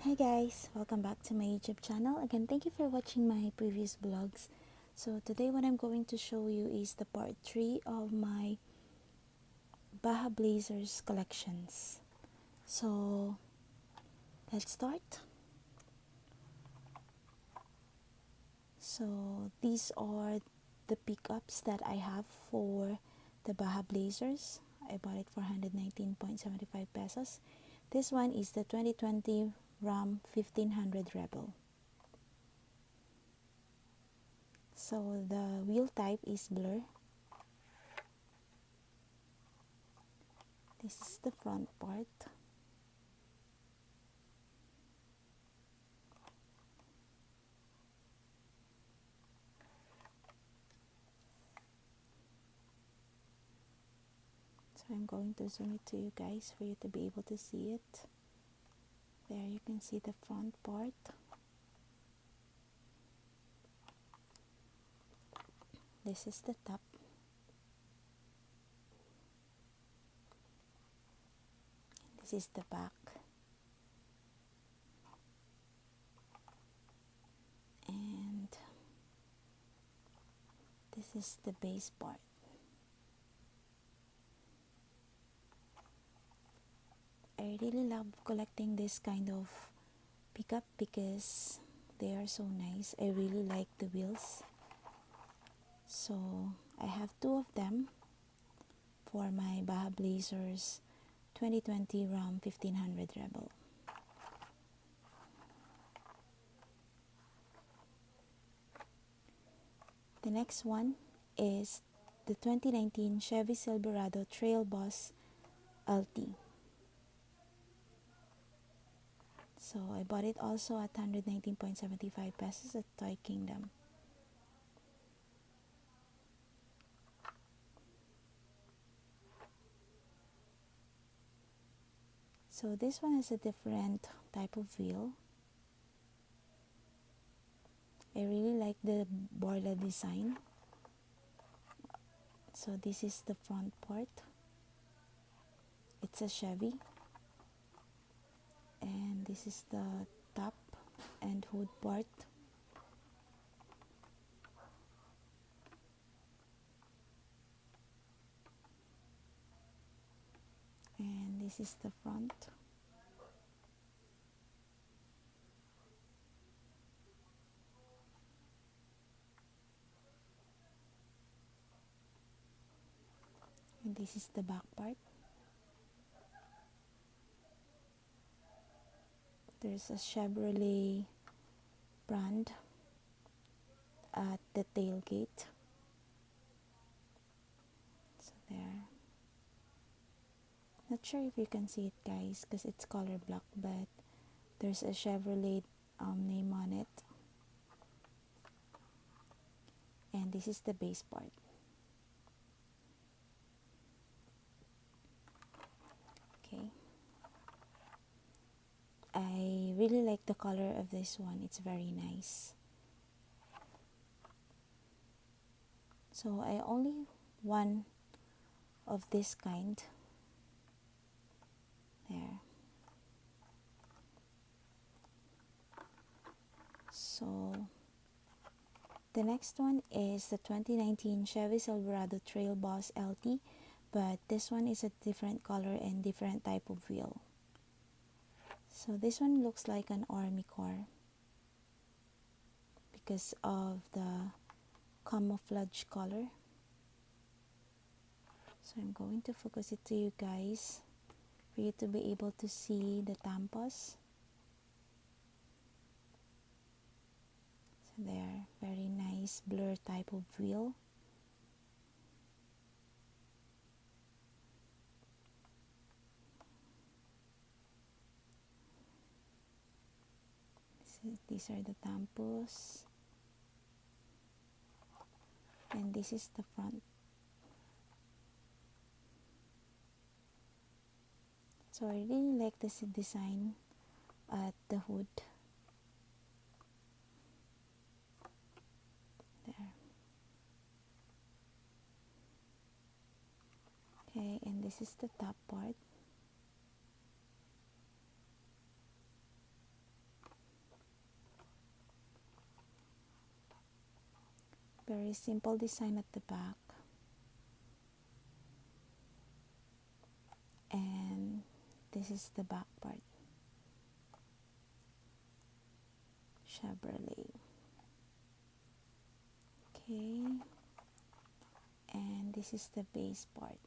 Hi guys, welcome back to my YouTube channel. Again, thank you for watching my previous vlogs. So today what I'm going to show you is the part 3 of my BAJA BLAZERS collections. So let's start. So these are the pickups that I have for the BAJA BLAZERS. I bought it for 119.75 pesos. This one is the 2020 Ram 1500 Rebel. So the wheel type is blur. This is the front part. So I'm going to zoom it to you guys for you to be able to see it. There you can see the front part. This is the top. This is the back. And this is the base part. I really love collecting this kind of pickup because they are so nice. I really like the wheels. So I have two of them for my BAJA BLAZERS 2020 Ram 1500 Rebel. The next one is the 2019 Chevy Silverado Trail Boss LT. So I bought it also at 119.75 pesos at Toy Kingdom. So this one has a different type of wheel. I really like the borla design. So this is the front part. It's a Chevy. And this is the top and hood part. And this is the front. And this is the back part. There's a Chevrolet brand at the tailgate. So there. Not sure if you can see it guys because it's color black, but there's a Chevrolet name on it. And this is the base part. Okay. I really like the color of this one. It's very nice. So I only one of this kind. There. So the next one is the 2019 Chevy Silverado Trail Boss LT, but this one is a different color and different type of wheel. So this one looks like an army car because of the camouflage color. So I'm going to focus it to you guys for you to be able to see the tampos. So there, very nice blur type of wheel. These are the tampos. And this is the front. So I really like this design at the hood. There. Okay, and this is the top part. Very simple design at the back. And this is the back part. Chevrolet. Okay. And this is the base part.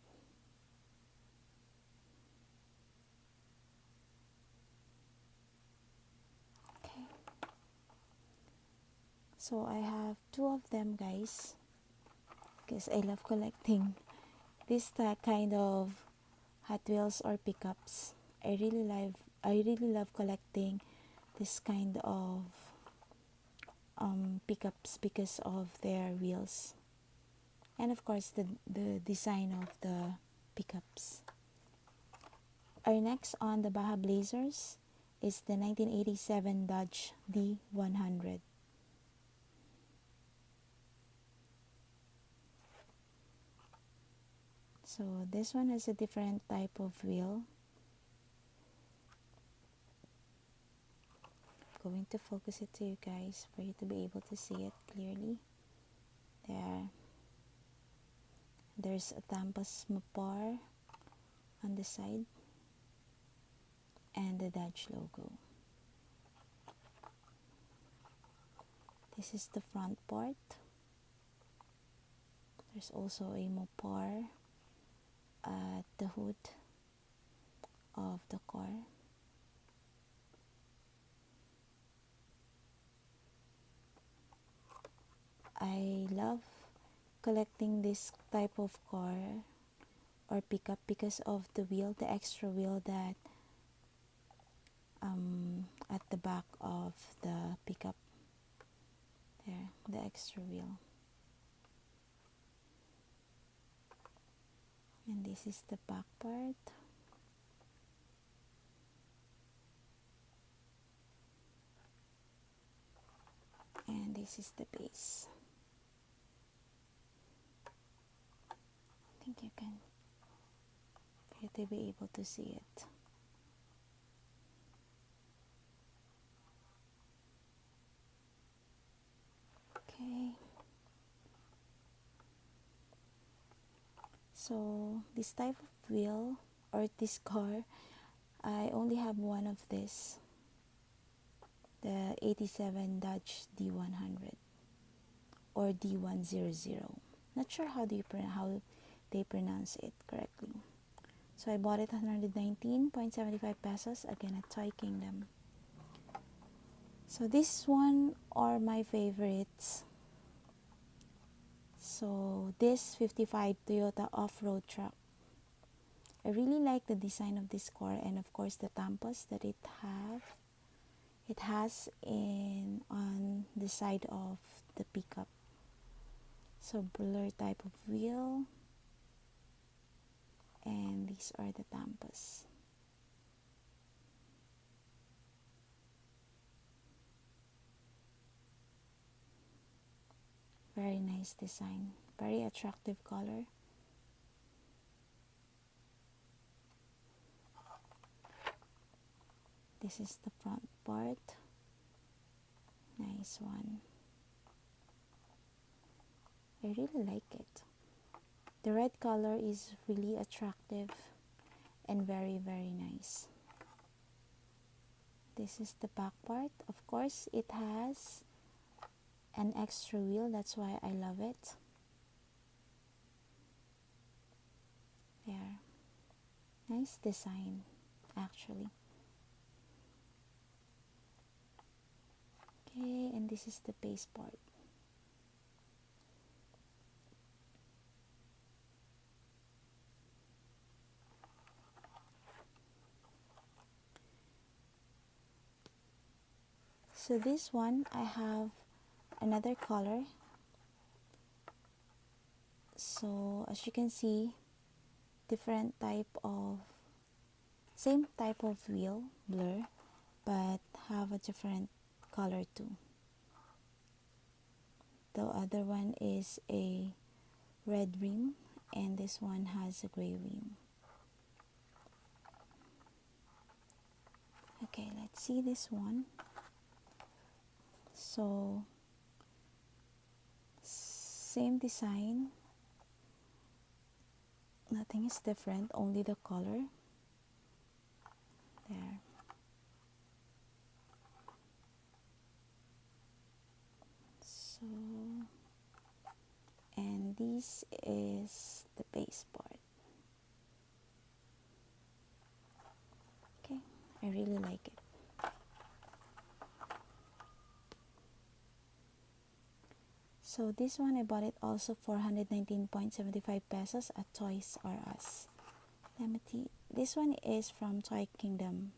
Okay. So I have two of them, guys, because I love collecting this kind of Hot Wheels or pickups. I really love collecting this kind of pickups because of their wheels, and of course the design of the pickups. Our next on the BAJA Blazers is the 1987 Dodge D100. So this one has a different type of wheel. I'm going to focus it to you guys for you to be able to see it clearly. There's a Tampas bar on the side and the Dodge logo. This is the front part. There's also a Mopar at the hood of the car. I love collecting this type of car or pickup because of the wheel, the extra wheel that at the back of the pickup. There, the extra wheel. And this is the back part. And this is the base. I think you can, for you to be able to see it. Okay. So this type of wheel or this car, I only have one of this, the 87 Dodge D100 or D100. Not sure how they pronounce it correctly. So I bought it 119.75 pesos, again at Toy Kingdom. So this one are my favorites. So this 55 Toyota off-road truck. I really like the design of this car, and of course the tampos that it has on the side of the pickup. So blur type of wheel, and these are the tampos. Very nice design, very attractive color. This is the front part. Nice one. I really like it. The red color is really attractive and very, very nice. This is the back part. Of course, it has an extra wheel, that's why I love it. There. Nice design, actually. Okay, and this is the base part. So this one, I have another color. So as you can see, different type of, same type of wheel, blur, but have a different color too. The other one is a red rim, and this one has a gray rim. Okay, let's see this one. So same design, nothing is different, only the color. There. So, and this is the base part. Okay, I really like it. So this one I bought it also for 119.75 pesos at Toys R Us. Let me see. This one is from Toy Kingdom.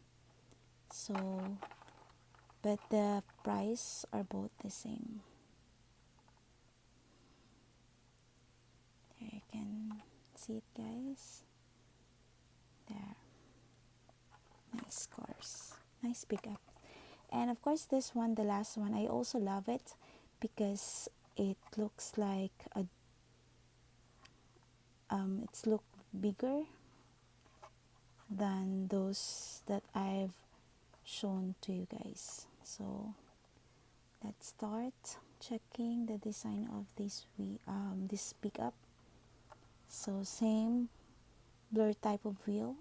So, but the price are both the same. There you can see it, guys. There. Nice cars. Nice pickup. And of course this one, the last one, I also love it because it looks like a it's look bigger than those that I've shown to you guys. So let's start checking the design of this this pickup. So same blur type of wheel.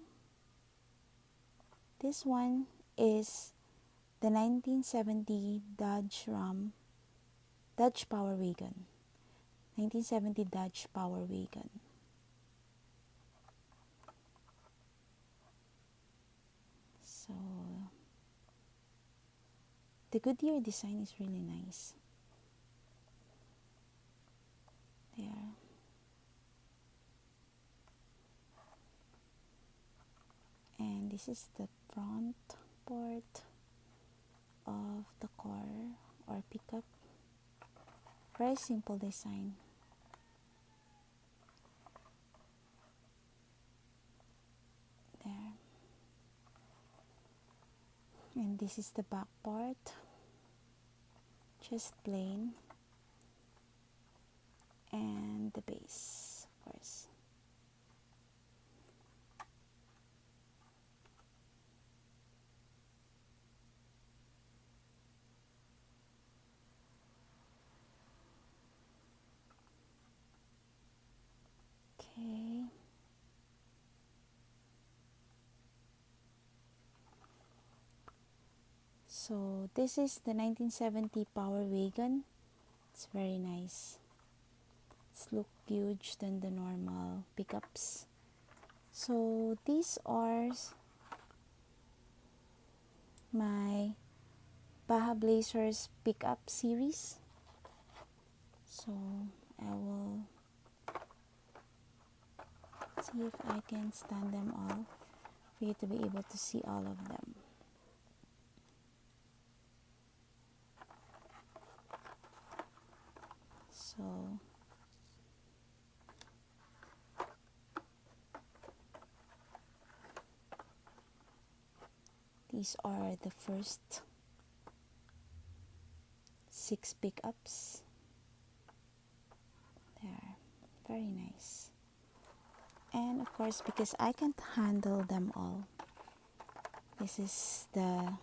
This one is the 1970 Dodge Power Wagon. 1970 Dodge Power Wagon. So the Goodyear design is really nice. There. And this is the front part of the car or pickup. Very simple design. There. And this is the back part. Just plain. And the base, of course. Okay. So this is the 1970 Power Wagon. It's very nice. It's look huge than the normal pickups. So these are my BAJA BLAZERS pickup series. So I will see if I can stand them all for you to be able to see all of them. So these are the first 6 pickups. They're very nice. And of course, because I can't handle them all, this is the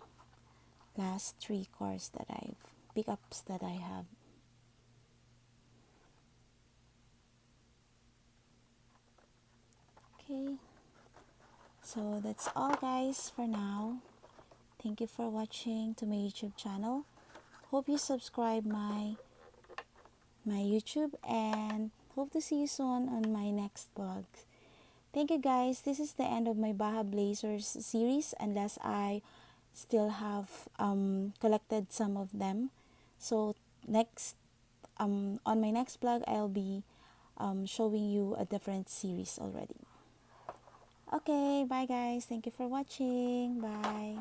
last 3 cars that pickups that I have. Okay, so that's all guys for now. Thank you for watching to my YouTube channel. Hope you subscribe my YouTube and hope to see you soon on my next vlog. Thank you guys. This is the end of my BAJA BLAZERS series unless I still have collected some of them. So next on my next vlog I'll be showing you a different series already. Okay, bye guys. Thank you for watching. Bye.